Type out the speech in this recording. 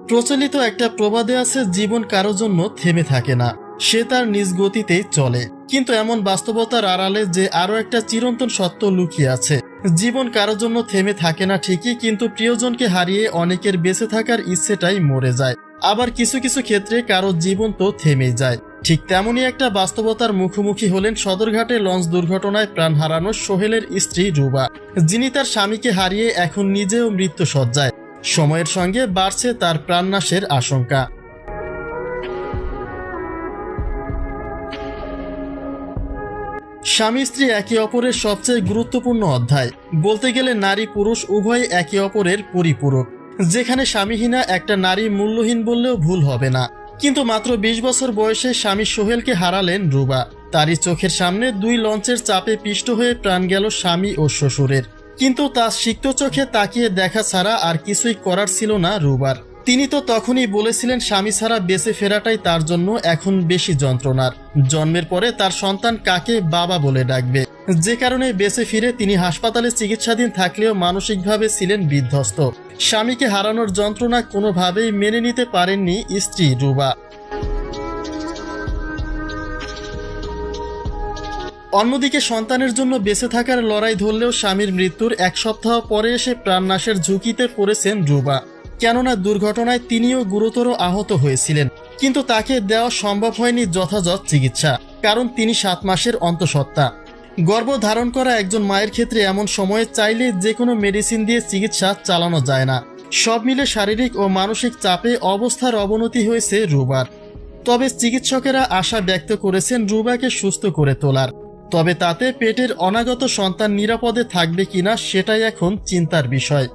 প্রচলিত একটা প্রবাদে আছে, জীবন কারো জন্য থেমে থাকে না, সে তার নিজ গতিতেই চলে। কিন্তু এমন বাস্তবতার আড়ালে যে আরো একটা চিরন্তন সত্য লুকিয়ে আছে। জীবন কারো জন্য থেমে থাকে না ঠিকই, কিন্তু প্রিয়জনকে হারিয়ে অনেকের বেঁচে থাকার ইচ্ছেটাই মরে যায়। আবার কিছু কিছু ক্ষেত্রে কারো জীবন তো থেমেই যায়। ঠিক তেমনই একটা বাস্তবতার মুখোমুখি হলেন সদরঘাটে লঞ্চ দুর্ঘটনায় প্রাণ হারানো সোহেলের স্ত্রী রুবা, যিনি তার স্বামীকে হারিয়ে এখন নিজেও মৃত্যুশয্যায়। সময়ের সঙ্গে বাড়ছে তার প্রাণনাশের আশঙ্কা। স্বামী স্ত্রী একে অপরের সবচেয়ে গুরুত্বপূর্ণ অধ্যায়। বলতে গেলে নারী পুরুষ উভয় একে অপরের পরিপূরক, যেখানে স্বামীহীনা একটা নারী মূল্যহীন বললেও ভুল হবে না। কিন্তু মাত্র ২০ বছর বয়সে স্বামী সোহেলকে হারালেন রুবা। তারই চোখের সামনে দুই লঞ্চের চাপে পিষ্ট হয়ে প্রাণ গেল স্বামী ও শ্বশুরের। কিন্তু তার সিক্ত চোখে তাকিয়ে দেখা ছাড়া আর কিছুই করার ছিল না রুবার। তিনি তো তখনই বলেছিলেন স্বামী ছাড়া বেঁচে ফেরাটাই তার জন্য এখন বেশি যন্ত্রণার। জন্মের পরে তার সন্তান কাকে বাবা বলে ডাকবে, যে কারণে বেঁচে ফিরে তিনি হাসপাতালে চিকিৎসাধীন থাকলেও মানসিকভাবে ছিলেন বিধ্বস্ত। স্বামীকে হারানোর যন্ত্রণা কোনোভাবেই মেনে নিতে পারেননি স্ত্রী রুবা। অন্যদিকে সন্তানের জন্য বেঁচে থাকার লড়াই ধরলেও স্বামীর মৃত্যুর এক সপ্তাহ পরে এসে প্রাণনাশের ঝুঁকিতে পড়েছেন রুবা। কেননা দুর্ঘটনায় তিনিও গুরুতর আহত হয়েছিলেন, কিন্তু তাকে দেওয়া সম্ভব হয়নি যথাযথ চিকিৎসা, কারণ তিনি 7 মাসের অন্তঃসত্ত্বা। গর্ভধারণ করা একজন মায়ের ক্ষেত্রে এমন সময়ে চাইলে যে কোনো মেডিসিন দিয়ে চিকিৎসা চালানো যায় না। সব মিলে শারীরিক ও মানসিক চাপে অবস্থার অবনতি হয়েছে রুবার। তবে চিকিৎসকেরা আশা ব্যক্ত করেছেন রুবাকে সুস্থ করে তোলার। তবে তাতে পেটের অনাগত সন্তান নিরাপদে থাকবে কিনা সেটাই এখন চিন্তার বিষয়।